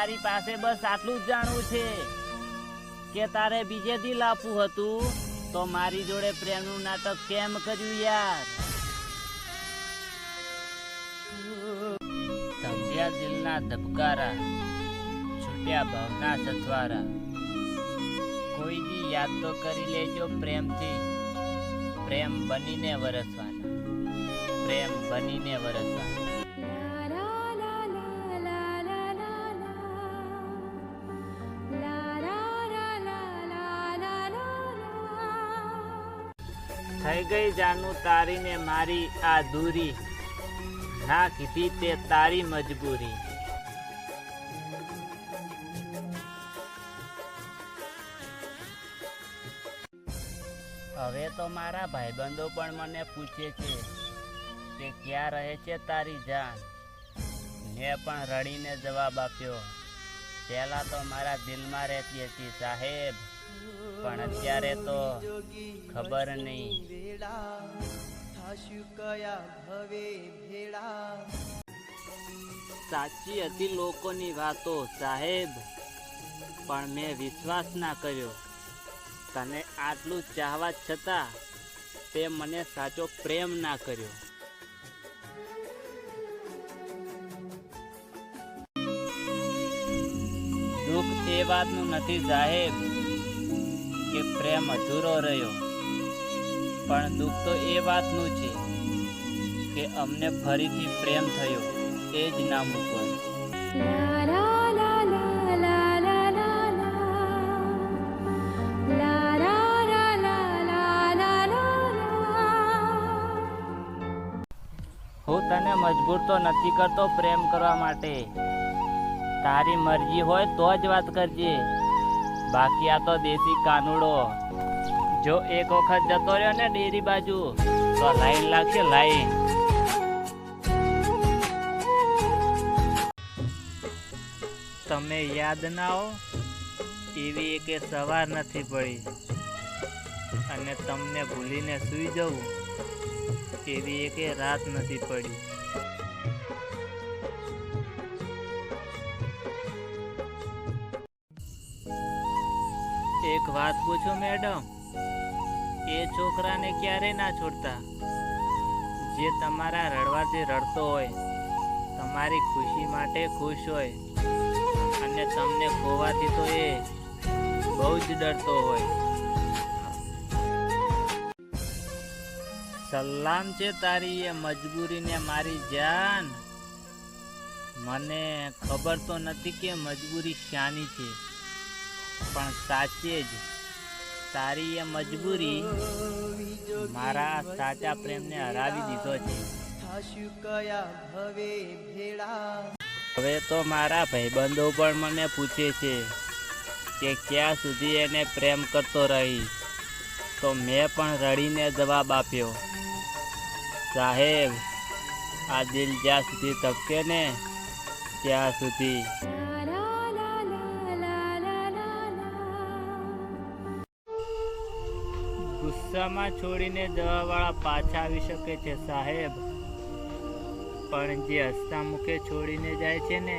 તારી પાસે બસ આટલું જ જાણવું છે કે તારે બીજે દિલ આપવું હતું તો મારી જોડે પ્રેમનું નાટક કેમ કર્યું યાર? સમજ્યા દિલના ધબકારા, છૂટ્યા ભાવના સથવારા, કોઈ દી યાદ તો કરી લેજો પ્રેમથી, પ્રેમ બનીને વરસવાના, પ્રેમ બનીને વરસવાના. થઈ ગઈ જાનું તારી ને મારી આ દૂરી, ના કીધી તે તારી મજબૂરી. હવે તો મારા ભાઈબંધો પણ મને પૂછે છે કે ક્યાં રહે છે તારી જાન. મેં પણ રડીને જવાબ આપ્યો, પહેલા તો મારા દિલમાં રહેતી હતી સાહેબ, પણ અત્યારે તો ખબર નહીં. સાચી હતી લોકોની વાતો સાહેબ, પણ મેં વિશ્વાસ ના કર્યો. તને આટલું ચાહવા છતાં તે મને સાચો પ્રેમ ના કર્યો. દુઃખ એ વાતનું નથી સાહેબ કે પ્રેમ અધૂરો રહ્યો, પણ દુઃખ તો એ વાતનું છે કે અમને ફરીથી પ્રેમ થયો એ જ નામ ઉપર. હું તને મજબૂર તો નથી કરતો પ્રેમ કરવા માટે, તારી મરજી હોય તો જ વાત કરજે, બાકી આ તો દેશી કાનુડો. જો એક વખત જતો રહ્યો ને ડેરી બાજુ તો લાઈન લાગશે લાઈન. તમે યાદ ના હો એવી એકે સવાર નથી પડી, અને તમને ભૂલીને સૂઈ જવું એવી એકે રાત નથી પડી. એક વાત પૂછો મેડમ, એ છોકરાને ક્યારે ના છોડતા જે તમારા રડવાથી રડતો હોય, તમારી ખુશી માટે ખુશ હોય, અને તમને ખોવાથી તો એ બહુ જ ડરતો હોય. સલામ છે તારી એ મજબૂરીને મારી જાન. મને ખબર તો નથી કે મજબૂરી શાની છે, પણ સાચે જ તારી એ મજબૂરી મારા સાચા પ્રેમને હરાવી દીધો છે. હવે તો મારા ભાઈબંધો પણ મને પૂછે છે કે ક્યાં સુધી એને પ્રેમ કરતો રહીશ, તો મેં પણ રડીને જવાબ આપ્યો, સાહેબ આ દિલ જ્યાં સુધી તપકે ને ત્યાં સુધી. ગુસ્સામાં છોડીને જવાવાળા પાછા આવી શકે છે સાહેબ, પણ જે હસતા મુખે છોડીને જાય છે ને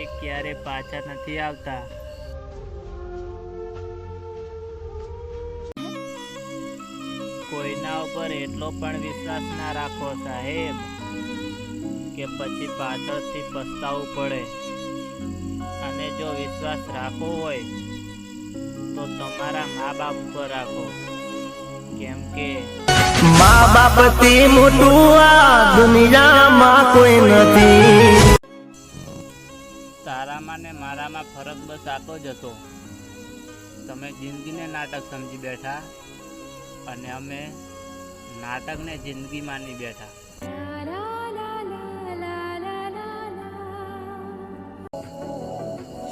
એ ક્યારે પાછા નથી આવતા. કોઈના ઉપર એટલો પણ વિશ્વાસ ના રાખો સાહેબ કે પછી પાછળથી પસ્તાવું પડે. અને જો વિશ્વાસ રાખવો હોય તો તમારા મા બાપ પર રાખો, કેમ કે મા બાપથી મોટું આ દુનિયામાં કોઈ નથી. તારામાં ને મારામાં ફરક બસ આટલો જ હતો. તમે જિંદગીને નાટક સમજી બેઠા અને અમે નાટકને जिंदगी मानी बैठा.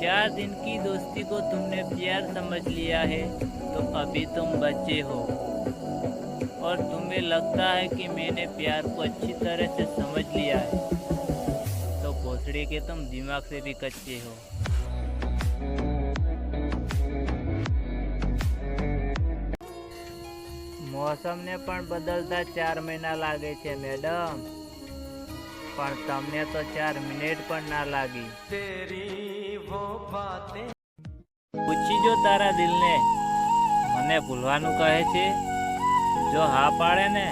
4 दिन की दोस्ती को तुमने प्यार समझ लिया है तो अभी तुम बच्चे हो और तुम्हें लगता है कि मैंने प्यार को अच्छी तरह से समझ लिया है, तो भोसड़ी के तुम दिमाग से भी कच्चे हो. मौसम ने पण बदलता 4 महीना लागे छे मैडम. પણ તમને તો 4 મિનિટ પણ ના લાગી. પૂછી જો તારા દિલને, મને ભૂલવાનું કહે છે. જો હા પાડે ને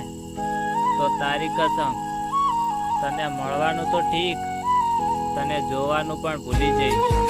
તો તારી કસમ, તને મળવાનું તો ઠીક, તને જોવાનું પણ ભૂલી જઈશ.